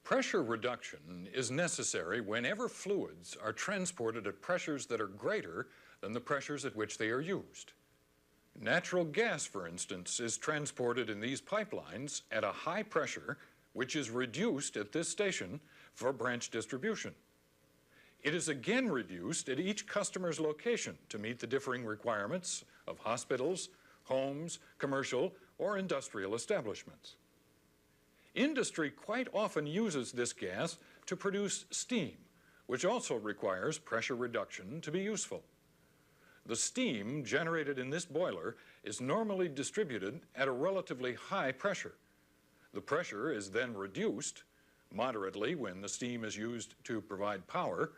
Pressure reduction is necessary whenever fluids are transported at pressures that are greater than the pressures at which they are used. Natural gas, for instance, is transported in these pipelines at a high pressure, which is reduced at this station for branch distribution. It is again reduced at each customer's location to meet the differing requirements of hospitals, homes, commercial, or industrial establishments. Industry quite often uses this gas to produce steam, which also requires pressure reduction to be useful. The steam generated in this boiler is normally distributed at a relatively high pressure. The pressure is then reduced moderately when the steam is used to provide power,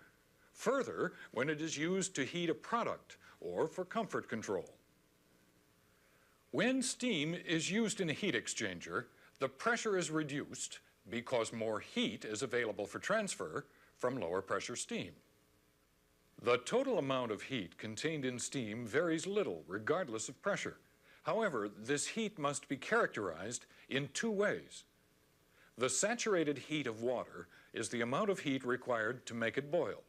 further when it is used to heat a product or for comfort control. When steam is used in a heat exchanger, the pressure is reduced because more heat is available for transfer from lower pressure steam. The total amount of heat contained in steam varies little regardless of pressure. However, this heat must be characterized in two ways. The saturated heat of water is the amount of heat required to make it boil.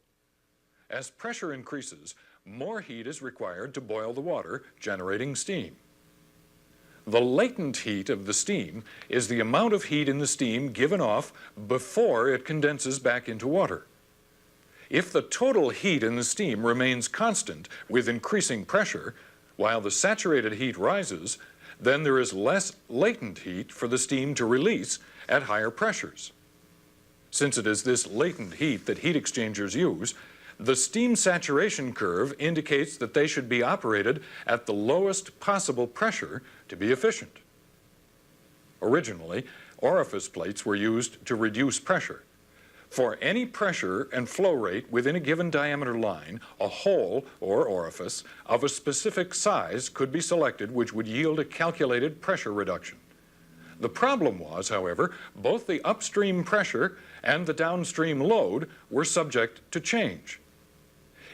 As pressure increases, more heat is required to boil the water, generating steam. The latent heat of the steam is the amount of heat in the steam given off before it condenses back into water. If the total heat in the steam remains constant with increasing pressure, while the saturated heat rises, then there is less latent heat for the steam to release at higher pressures. Since it is this latent heat that heat exchangers use, the steam saturation curve indicates that they should be operated at the lowest possible pressure to be efficient. Originally, orifice plates were used to reduce pressure. For any pressure and flow rate within a given diameter line, a hole or orifice of a specific size could be selected, which would yield a calculated pressure reduction. The problem was, however, both the upstream pressure and the downstream load were subject to change.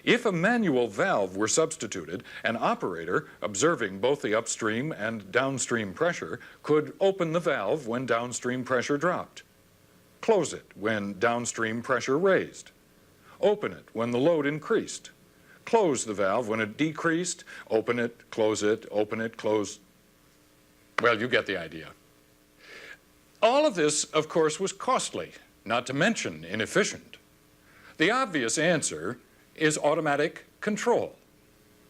If a manual valve were substituted, an operator, observing both the upstream and downstream pressure, could open the valve when downstream pressure dropped, close it when downstream pressure raised, open it when the load increased, close the valve when it decreased, open it, open it, close. Well, you get the idea. All of this, of course, was costly, not to mention inefficient. The obvious answer is automatic control.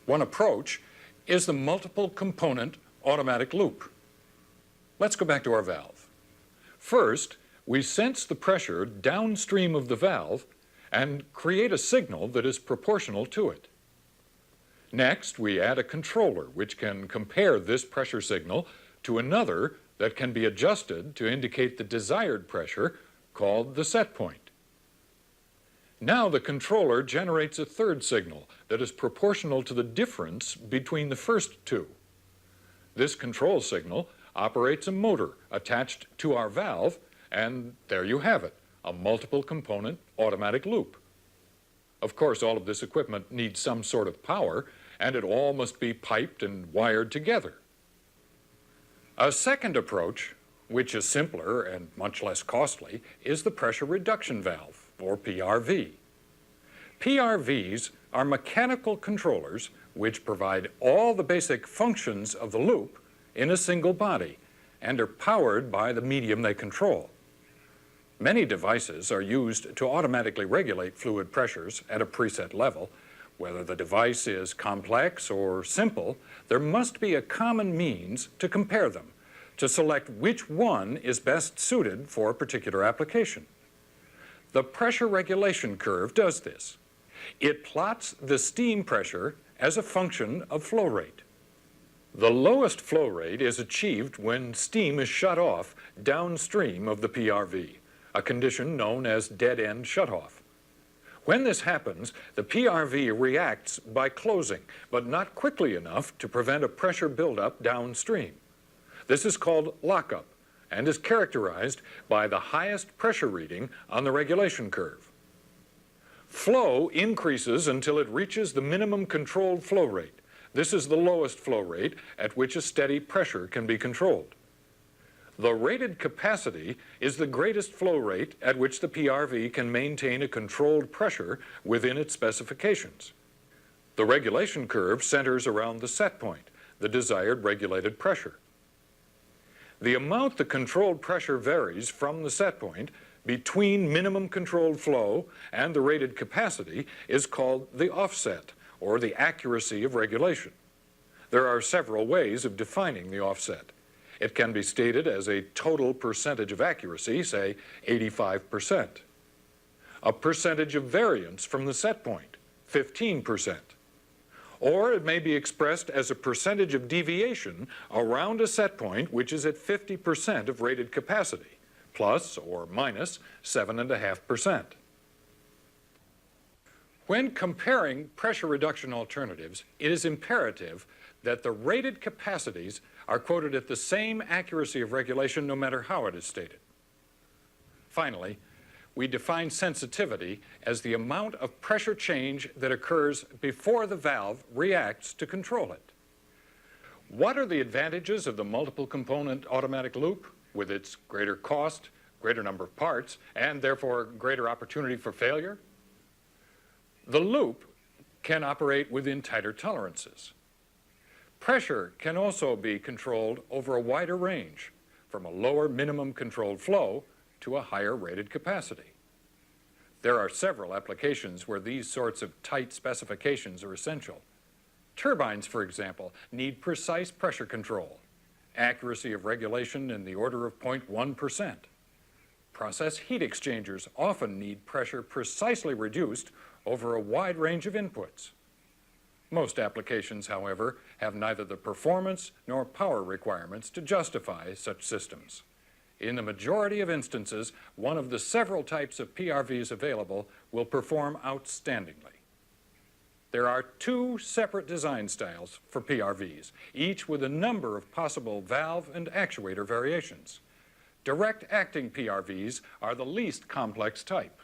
One approach is the multiple component automatic loop. Let's go back to our valve. First, we sense the pressure downstream of the valve and create a signal that is proportional to it. Next, we add a controller which can compare this pressure signal to another that can be adjusted to indicate the desired pressure, called the set point. Now the controller generates a third signal that is proportional to the difference between the first two. This control signal operates a motor attached to our valve, and there you have it, a multiple component automatic loop. Of course, all of this equipment needs some sort of power, and it all must be piped and wired together. A second approach, which is simpler and much less costly, is the pressure reduction valve, or PRV. PRVs are mechanical controllers which provide all the basic functions of the loop in a single body and are powered by the medium they control. Many devices are used to automatically regulate fluid pressures at a preset level. Whether the device is complex or simple, there must be a common means to compare them, to select which one is best suited for a particular application. The pressure regulation curve does this. It plots the steam pressure as a function of flow rate. The lowest flow rate is achieved when steam is shut off downstream of the PRV, a condition known as dead-end shutoff. When this happens, the PRV reacts by closing, but not quickly enough to prevent a pressure buildup downstream. This is called lockup and is characterized by the highest pressure reading on the regulation curve. Flow increases until it reaches the minimum controlled flow rate. This is the lowest flow rate at which a steady pressure can be controlled. The rated capacity is the greatest flow rate at which the PRV can maintain a controlled pressure within its specifications. The regulation curve centers around the set point, the desired regulated pressure. The amount the controlled pressure varies from the set point between minimum controlled flow and the rated capacity is called the offset, or the accuracy of regulation. There are several ways of defining the offset. It can be stated as a total percentage of accuracy, say 85%. A percentage of variance from the set point, 15%. Or it may be expressed as a percentage of deviation around a set point which is at 50% of rated capacity, plus or minus 7.5%. When comparing pressure reduction alternatives, it is imperative that the rated capacities are quoted at the same accuracy of regulation no matter how it is stated. Finally, we define sensitivity as the amount of pressure change that occurs before the valve reacts to control it. What are the advantages of the multiple component automatic loop with its greater cost, greater number of parts, and therefore greater opportunity for failure? The loop can operate within tighter tolerances. Pressure can also be controlled over a wider range, from a lower minimum controlled flow to a higher rated capacity. There are several applications where these sorts of tight specifications are essential. Turbines, for example, need precise pressure control, accuracy of regulation in the order of 0.1%. Process heat exchangers often need pressure precisely reduced over a wide range of inputs. Most applications, however, have neither the performance nor power requirements to justify such systems. In the majority of instances, one of the several types of PRVs available will perform outstandingly. There are two separate design styles for PRVs, each with a number of possible valve and actuator variations. Direct acting PRVs are the least complex type.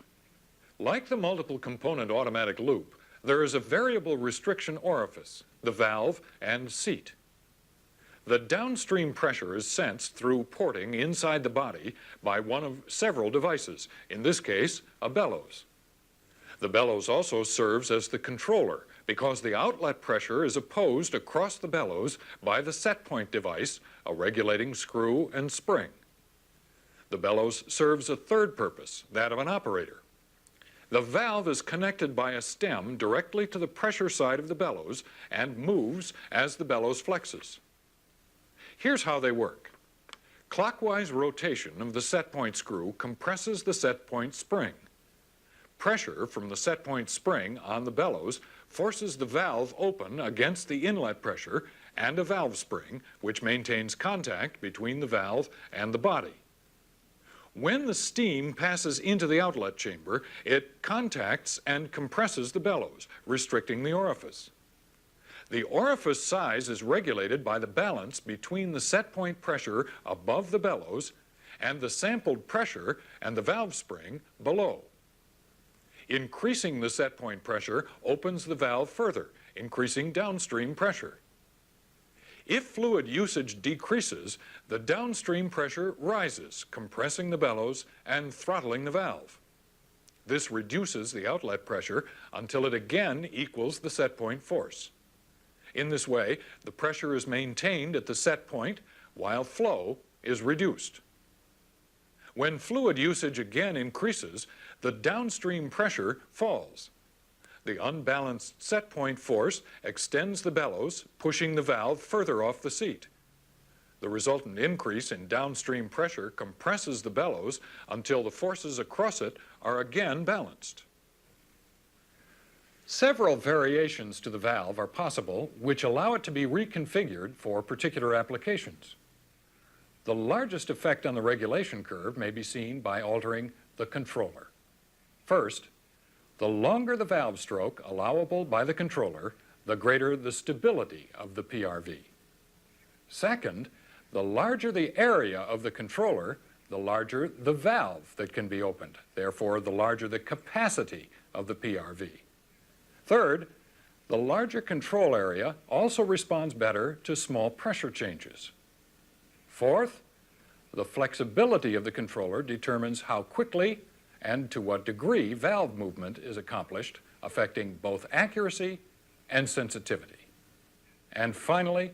Like the multiple component automatic loop, there is a variable restriction orifice, the valve and seat. The downstream pressure is sensed through porting inside the body by one of several devices, in this case, a bellows. The bellows also serves as the controller because the outlet pressure is opposed across the bellows by the set point device, a regulating screw and spring. The bellows serves a third purpose, that of an operator. The valve is connected by a stem directly to the pressure side of the bellows and moves as the bellows flexes. Here's how they work. Clockwise rotation of the set point screw compresses the set point spring. Pressure from the set point spring on the bellows forces the valve open against the inlet pressure and a valve spring, which maintains contact between the valve and the body. When the steam passes into the outlet chamber, it contacts and compresses the bellows, restricting the orifice. The orifice size is regulated by the balance between the set point pressure above the bellows and the sampled pressure and the valve spring below. Increasing the set point pressure opens the valve further, increasing downstream pressure. If fluid usage decreases, the downstream pressure rises, compressing the bellows and throttling the valve. This reduces the outlet pressure until it again equals the set point force. In this way, the pressure is maintained at the set point while flow is reduced. When fluid usage again increases, the downstream pressure falls. The unbalanced set point force extends the bellows, pushing the valve further off the seat. The resultant increase in downstream pressure compresses the bellows until the forces across it are again balanced. Several variations to the valve are possible which allow it to be reconfigured for particular applications. The largest effect on the regulation curve may be seen by altering the controller. First, the longer the valve stroke allowable by the controller, the greater the stability of the PRV. Second, the larger the area of the controller, the larger the valve that can be opened, therefore the larger the capacity of the PRV. Third, the larger control area also responds better to small pressure changes. Fourth, The flexibility of the controller determines how quickly and to what degree valve movement is accomplished, affecting both accuracy and sensitivity. And finally,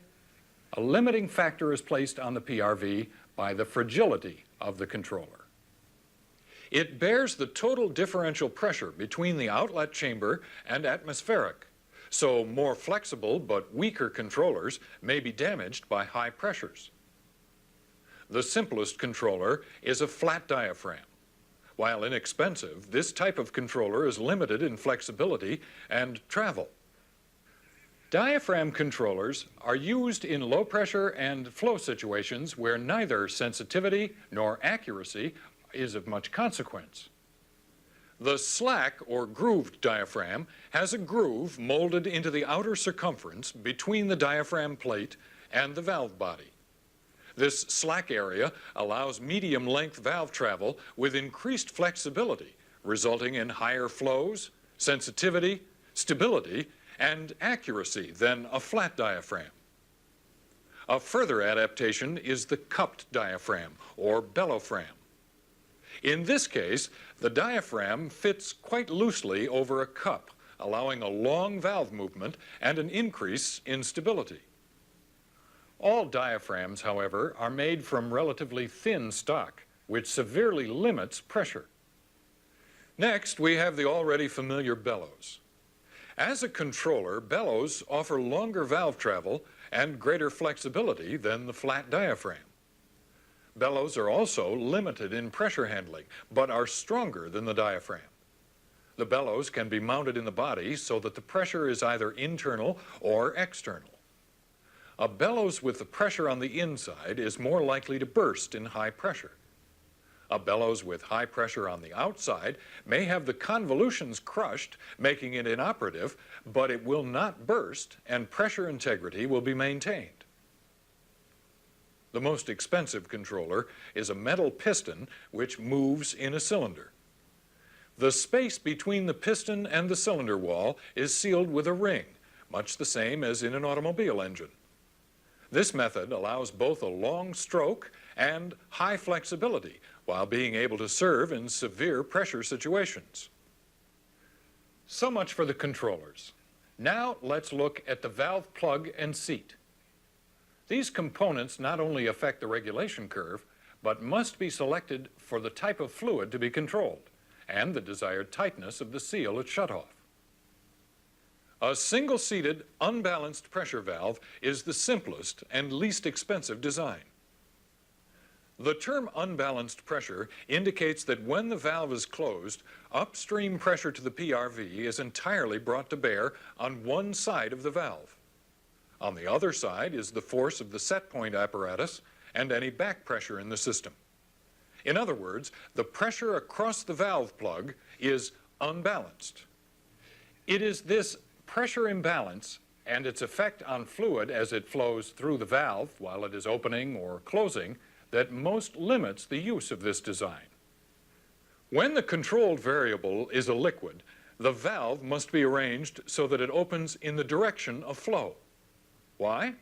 a limiting factor is placed on the PRV by the fragility of the controller. It bears the total differential pressure between the outlet chamber and atmospheric, so more flexible but weaker controllers may be damaged by high pressures. The simplest controller is a flat diaphragm. While inexpensive, this type of controller is limited in flexibility and travel. Diaphragm controllers are used in low pressure and flow situations where neither sensitivity nor accuracy is of much consequence. The slack or grooved diaphragm has a groove molded into the outer circumference between the diaphragm plate and the valve body. This slack area allows medium-length valve travel with increased flexibility, resulting in higher flows, sensitivity, stability, and accuracy than a flat diaphragm. A further adaptation is the cupped diaphragm, or bellophragm. In this case, the diaphragm fits quite loosely over a cup, allowing a long valve movement and an increase in stability. All diaphragms, however, are made from relatively thin stock, which severely limits pressure. Next, we have the already familiar bellows. As a controller, bellows offer longer valve travel and greater flexibility than the flat diaphragm. Bellows are also limited in pressure handling, but are stronger than the diaphragm. The bellows can be mounted in the body so that the pressure is either internal or external. A bellows with the pressure on the inside is more likely to burst in high pressure. A bellows with high pressure on the outside may have the convolutions crushed, making it inoperative, but it will not burst and pressure integrity will be maintained. The most expensive controller is a metal piston which moves in a cylinder. The space between the piston and the cylinder wall is sealed with a ring, much the same as in an automobile engine. This method allows both a long stroke and high flexibility while being able to serve in severe pressure situations. So much for the controllers. Now let's look at the valve plug and seat. These components not only affect the regulation curve, but must be selected for the type of fluid to be controlled and the desired tightness of the seal at shutoff. A single-seated, unbalanced pressure valve is the simplest and least expensive design. The term unbalanced pressure indicates that when the valve is closed, upstream pressure to the PRV is entirely brought to bear on one side of the valve. On the other side is the force of the set point apparatus and any back pressure in the system. In other words, the pressure across the valve plug is unbalanced. It is this pressure imbalance and its effect on fluid as it flows through the valve while it is opening or closing that most limits the use of this design. When the controlled variable is a liquid, the valve must be arranged so that it opens in the direction of flow. Why?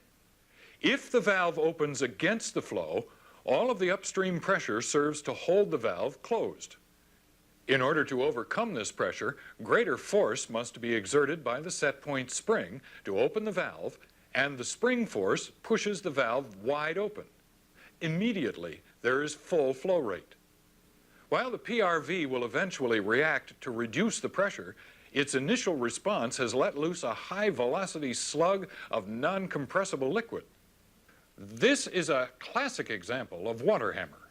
If the valve opens against the flow, all of the upstream pressure serves to hold the valve closed. In order to overcome this pressure, greater force must be exerted by the set point spring to open the valve, and the spring force pushes the valve wide open. Immediately, there is full flow rate. While the PRV will eventually react to reduce the pressure, its initial response has let loose a high-velocity slug of non-compressible liquid. This is a classic example of water hammer.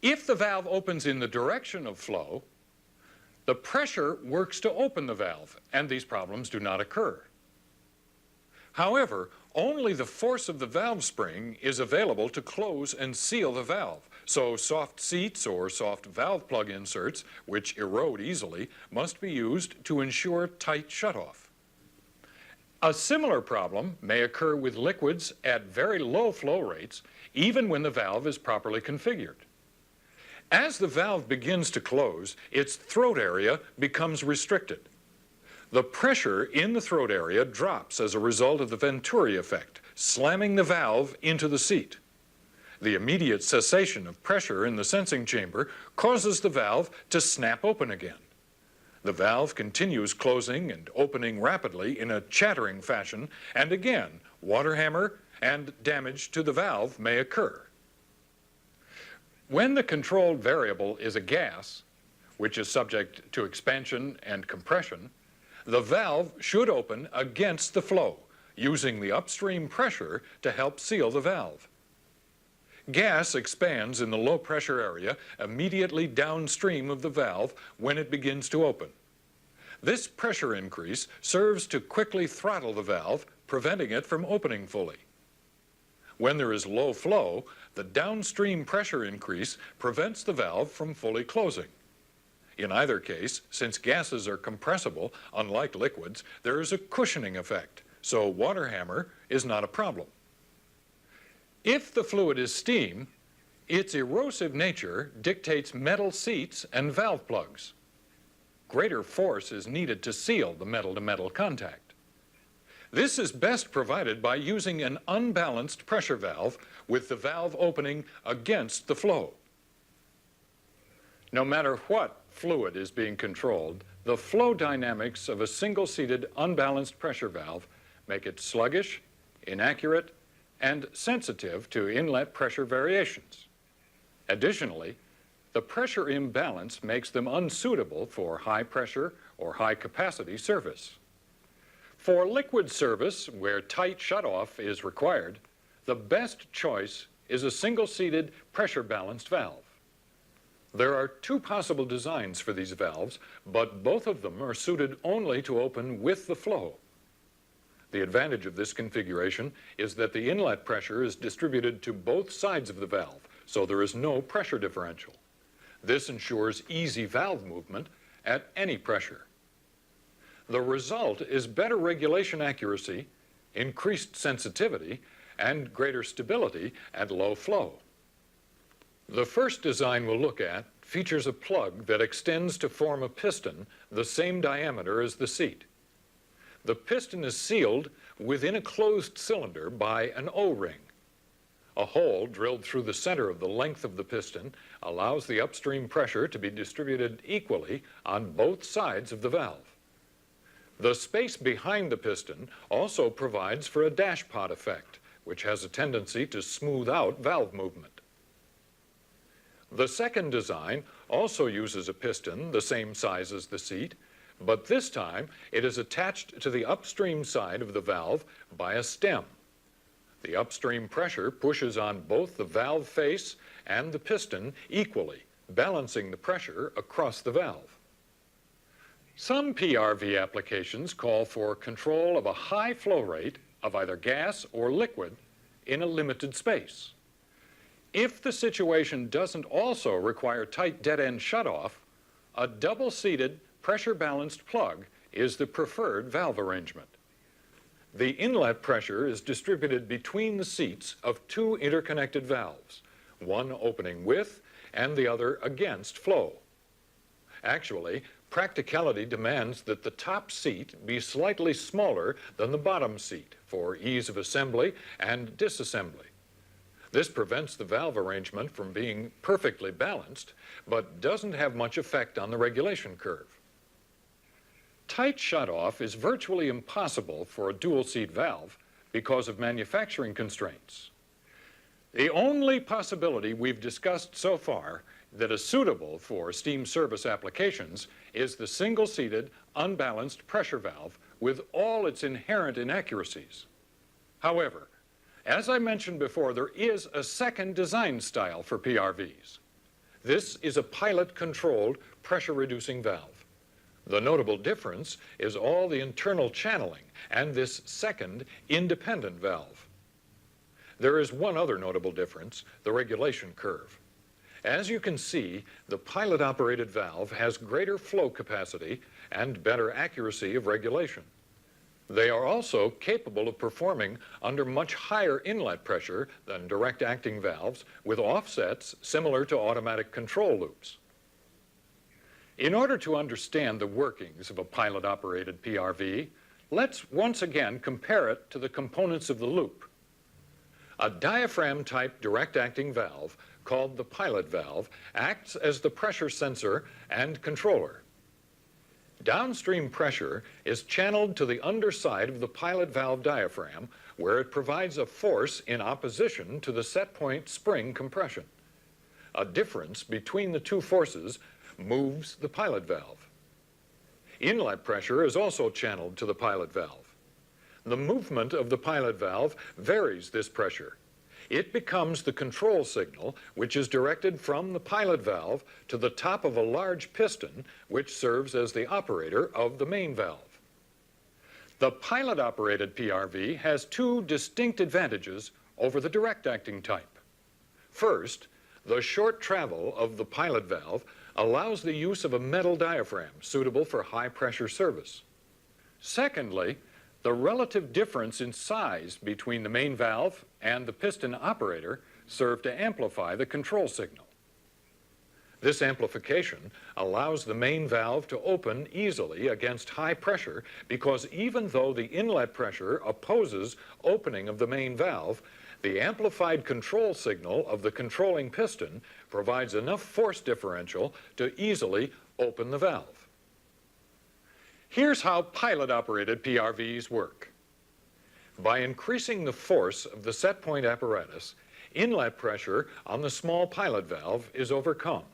If the valve opens in the direction of flow, the pressure works to open the valve, and these problems do not occur. However, only the force of the valve spring is available to close and seal the valve, so soft seats or soft valve plug inserts, which erode easily, must be used to ensure tight shutoff. A similar problem may occur with liquids at very low flow rates, even when the valve is properly configured. As the valve begins to close, its throat area becomes restricted. The pressure in the throat area drops as a result of the Venturi effect, slamming the valve into the seat. The immediate cessation of pressure in the sensing chamber causes the valve to snap open again. The valve continues closing and opening rapidly in a chattering fashion, and again, water hammer and damage to the valve may occur. When the controlled variable is a gas, which is subject to expansion and compression, the valve should open against the flow, using the upstream pressure to help seal the valve. Gas expands in the low pressure area immediately downstream of the valve when it begins to open. This pressure increase serves to quickly throttle the valve, preventing it from opening fully. When there is low flow, the downstream pressure increase prevents the valve from fully closing. In either case, since gases are compressible, unlike liquids, there is a cushioning effect, so water hammer is not a problem. If the fluid is steam, its erosive nature dictates metal seats and valve plugs. Greater force is needed to seal the metal-to-metal contact. This is best provided by using an unbalanced pressure valve with the valve opening against the flow. No matter what fluid is being controlled, the flow dynamics of a single-seated unbalanced pressure valve make it sluggish, inaccurate, and sensitive to inlet pressure variations. Additionally, the pressure imbalance makes them unsuitable for high pressure or high capacity service. For liquid service, where tight shutoff is required, the best choice is a single-seated pressure-balanced valve. There are two possible designs for these valves, but both of them are suited only to open with the flow. The advantage of this configuration is that the inlet pressure is distributed to both sides of the valve, so there is no pressure differential. This ensures easy valve movement at any pressure. The result is better regulation accuracy, increased sensitivity, and greater stability at low flow. The first design we'll look at features a plug that extends to form a piston the same diameter as the seat. The piston is sealed within a closed cylinder by an O-ring. A hole drilled through the center of the length of the piston allows the upstream pressure to be distributed equally on both sides of the valve. The space behind the piston also provides for a dashpot effect, which has a tendency to smooth out valve movement. The second design also uses a piston the same size as the seat, but this time it is attached to the upstream side of the valve by a stem. The upstream pressure pushes on both the valve face and the piston equally, balancing the pressure across the valve. Some PRV applications call for control of a high flow rate of either gas or liquid in a limited space. If the situation doesn't also require tight dead-end shutoff, a double-seated pressure-balanced plug is the preferred valve arrangement. The inlet pressure is distributed between the seats of two interconnected valves, one opening with and the other against flow. Actually, practicality demands that the top seat be slightly smaller than the bottom seat for ease of assembly and disassembly. This prevents the valve arrangement from being perfectly balanced, but doesn't have much effect on the regulation curve. Tight shutoff is virtually impossible for a dual-seat valve because of manufacturing constraints. The only possibility we've discussed so far that is suitable for steam service applications is the single-seated, unbalanced pressure valve with all its inherent inaccuracies. However, as I mentioned before, there is a second design style for PRVs. This is a pilot-controlled pressure-reducing valve. The notable difference is all the internal channeling and this second independent valve. There is one other notable difference, the regulation curve. As you can see, the pilot-operated valve has greater flow capacity and better accuracy of regulation. They are also capable of performing under much higher inlet pressure than direct-acting valves with offsets similar to automatic control loops. In order to understand the workings of a pilot-operated PRV, let's once again compare it to the components of the loop. A diaphragm-type direct-acting valve, called the pilot valve, acts as the pressure sensor and controller. Downstream pressure is channeled to the underside of the pilot valve diaphragm, where it provides a force in opposition to the set point spring compression. A difference between the two forces moves the pilot valve. Inlet pressure is also channeled to the pilot valve. The movement of the pilot valve varies this pressure. It becomes the control signal, which is directed from the pilot valve to the top of a large piston, which serves as the operator of the main valve. The pilot-operated PRV has two distinct advantages over the direct-acting type. First, the short travel of the pilot valve allows the use of a metal diaphragm suitable for high-pressure service. Secondly, the relative difference in size between the main valve and the piston operator serve to amplify the control signal. This amplification allows the main valve to open easily against high pressure because even though the inlet pressure opposes opening of the main valve, the amplified control signal of the controlling piston provides enough force differential to easily open the valve. Here's how pilot-operated PRVs work. By increasing the force of the set point apparatus, inlet pressure on the small pilot valve is overcome.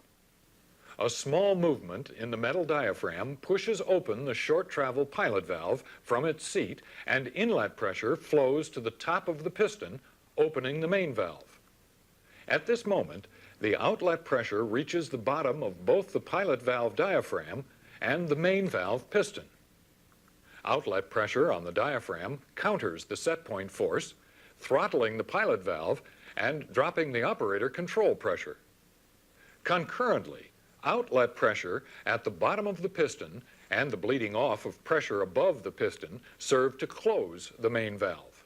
A small movement in the metal diaphragm pushes open the short travel pilot valve from its seat, and inlet pressure flows to the top of the piston, opening the main valve. At this moment, the outlet pressure reaches the bottom of both the pilot valve diaphragm and the main valve piston. Outlet pressure on the diaphragm counters the set point force, throttling the pilot valve and dropping the operator control pressure. Concurrently, outlet pressure at the bottom of the piston and the bleeding off of pressure above the piston serve to close the main valve.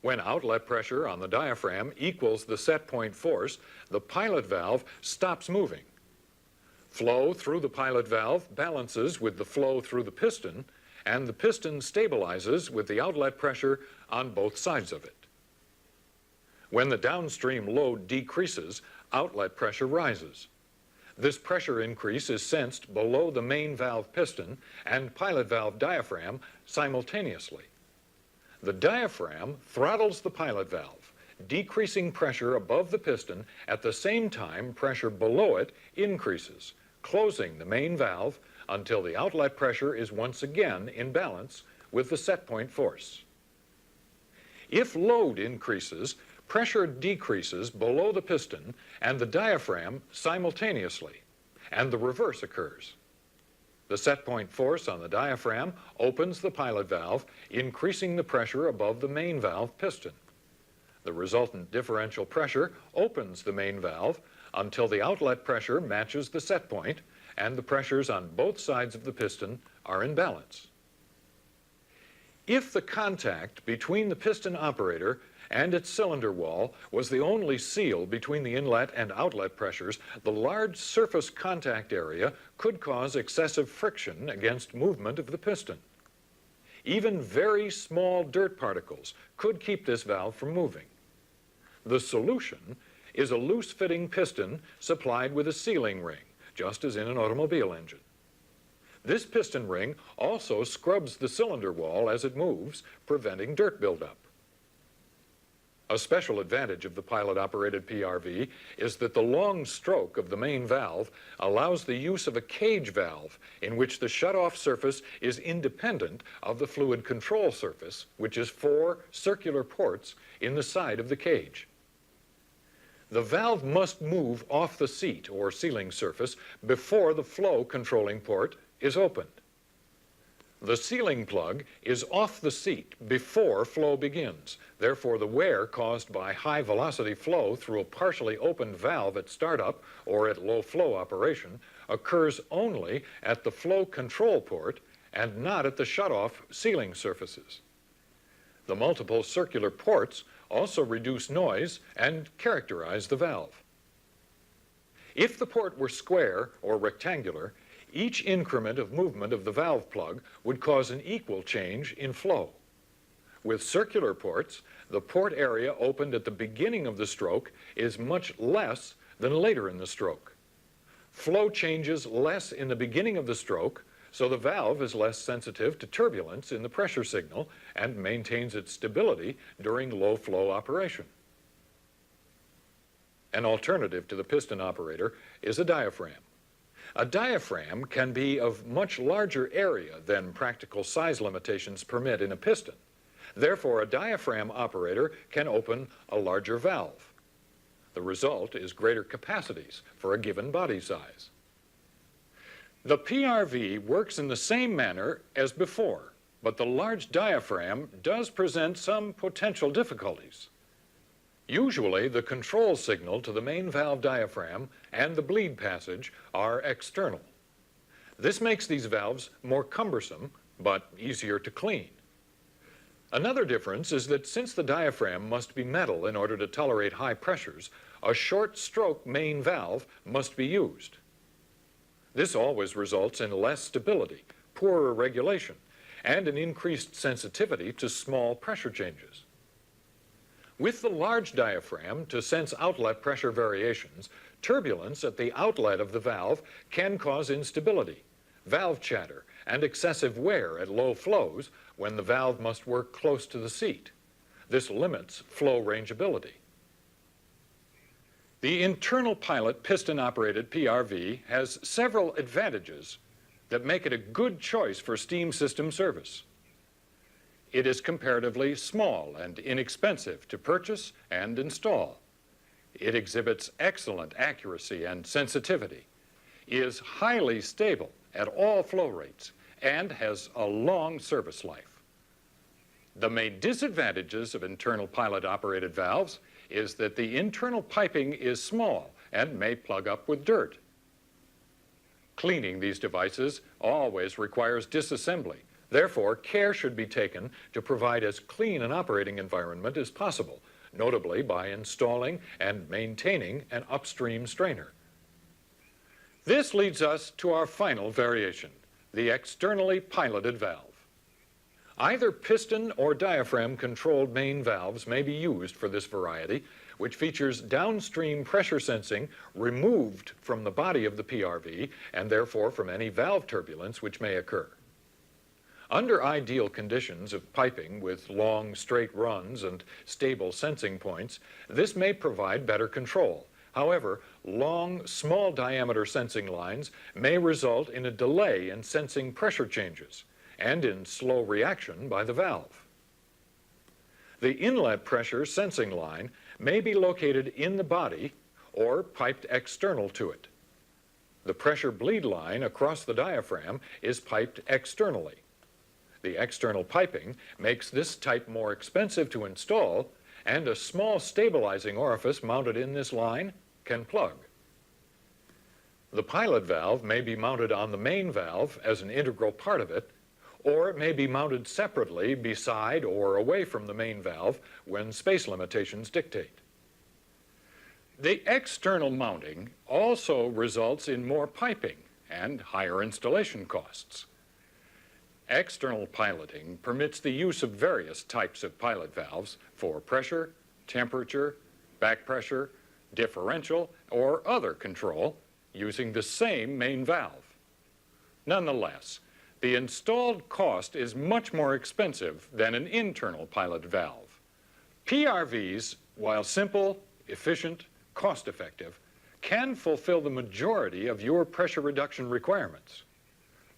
When outlet pressure on the diaphragm equals the set point force, the pilot valve stops moving. Flow through the pilot valve balances with the flow through the piston, and the piston stabilizes with the outlet pressure on both sides of it. When the downstream load decreases, outlet pressure rises. This pressure increase is sensed below the main valve piston and pilot valve diaphragm simultaneously. The diaphragm throttles the pilot valve, decreasing pressure above the piston. At the same time, pressure below it increases, closing the main valve until the outlet pressure is once again in balance with the set point force. If load increases, pressure decreases below the piston and the diaphragm simultaneously, and the reverse occurs. The set point force on the diaphragm opens the pilot valve, increasing the pressure above the main valve piston. The resultant differential pressure opens the main valve until the outlet pressure matches the set point, and the pressures on both sides of the piston are in balance. If the contact between the piston operator and its cylinder wall was the only seal between the inlet and outlet pressures, the large surface contact area could cause excessive friction against movement of the piston. Even very small dirt particles could keep this valve from moving. The solution is a loose-fitting piston supplied with a sealing ring, just as in an automobile engine. This piston ring also scrubs the cylinder wall as it moves, preventing dirt buildup. A special advantage of the pilot-operated PRV is that the long stroke of the main valve allows the use of a cage valve in which the shutoff surface is independent of the fluid control surface, which is 4 circular ports in the side of the cage. The valve must move off the seat or sealing surface before the flow controlling port is opened. The sealing plug is off the seat before flow begins. Therefore, the wear caused by high velocity flow through a partially opened valve at startup or at low flow operation occurs only at the flow control port and not at the shutoff sealing surfaces. The multiple circular ports also reduce noise and characterize the valve. If the port were square or rectangular, each increment of movement of the valve plug would cause an equal change in flow. With circular ports, the port area opened at the beginning of the stroke is much less than later in the stroke. Flow changes less in the beginning of the stroke, so the valve is less sensitive to turbulence in the pressure signal and maintains its stability during low flow operation. An alternative to the piston operator is a diaphragm. A diaphragm can be of much larger area than practical size limitations permit in a piston. Therefore, a diaphragm operator can open a larger valve. The result is greater capacities for a given body size. The PRV works in the same manner as before, but the large diaphragm does present some potential difficulties. Usually, the control signal to the main valve diaphragm and the bleed passage are external. This makes these valves more cumbersome, but easier to clean. Another difference is that since the diaphragm must be metal in order to tolerate high pressures, a short stroke main valve must be used. This always results in less stability, poorer regulation, and an increased sensitivity to small pressure changes. With the large diaphragm to sense outlet pressure variations, turbulence at the outlet of the valve can cause instability, valve chatter, and excessive wear at low flows when the valve must work close to the seat. This limits flow rangeability. The internal pilot piston-operated PRV has several advantages that make it a good choice for steam system service. It is comparatively small and inexpensive to purchase and install. It exhibits excellent accuracy and sensitivity, is highly stable at all flow rates, and has a long service life. The main disadvantages of internal pilot-operated valves is that the internal piping is small and may plug up with dirt. Cleaning these devices always requires disassembly. Therefore, care should be taken to provide as clean an operating environment as possible, notably by installing and maintaining an upstream strainer. This leads us to our final variation, the externally piloted valve. Either piston or diaphragm-controlled main valves may be used for this variety, which features downstream pressure sensing removed from the body of the PRV and therefore from any valve turbulence which may occur. Under ideal conditions of piping with long, straight runs and stable sensing points, this may provide better control. However, long, small diameter sensing lines may result in a delay in sensing pressure changes and in slow reaction by the valve. The inlet pressure sensing line may be located in the body or piped external to it. The pressure bleed line across the diaphragm is piped externally. The external piping makes this type more expensive to install, and a small stabilizing orifice mounted in this line can plug. The pilot valve may be mounted on the main valve as an integral part of it, or it may be mounted separately beside or away from the main valve when space limitations dictate. The external mounting also results in more piping and higher installation costs. External piloting permits the use of various types of pilot valves for pressure, temperature, back pressure, differential, or other control using the same main valve. Nonetheless, the installed cost is much more expensive than an internal pilot valve. PRVs, while simple, efficient, cost-effective, can fulfill the majority of your pressure reduction requirements.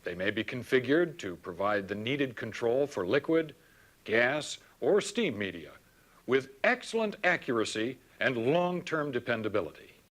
They may be configured to provide the needed control for liquid, gas, or steam media with excellent accuracy and long-term dependability.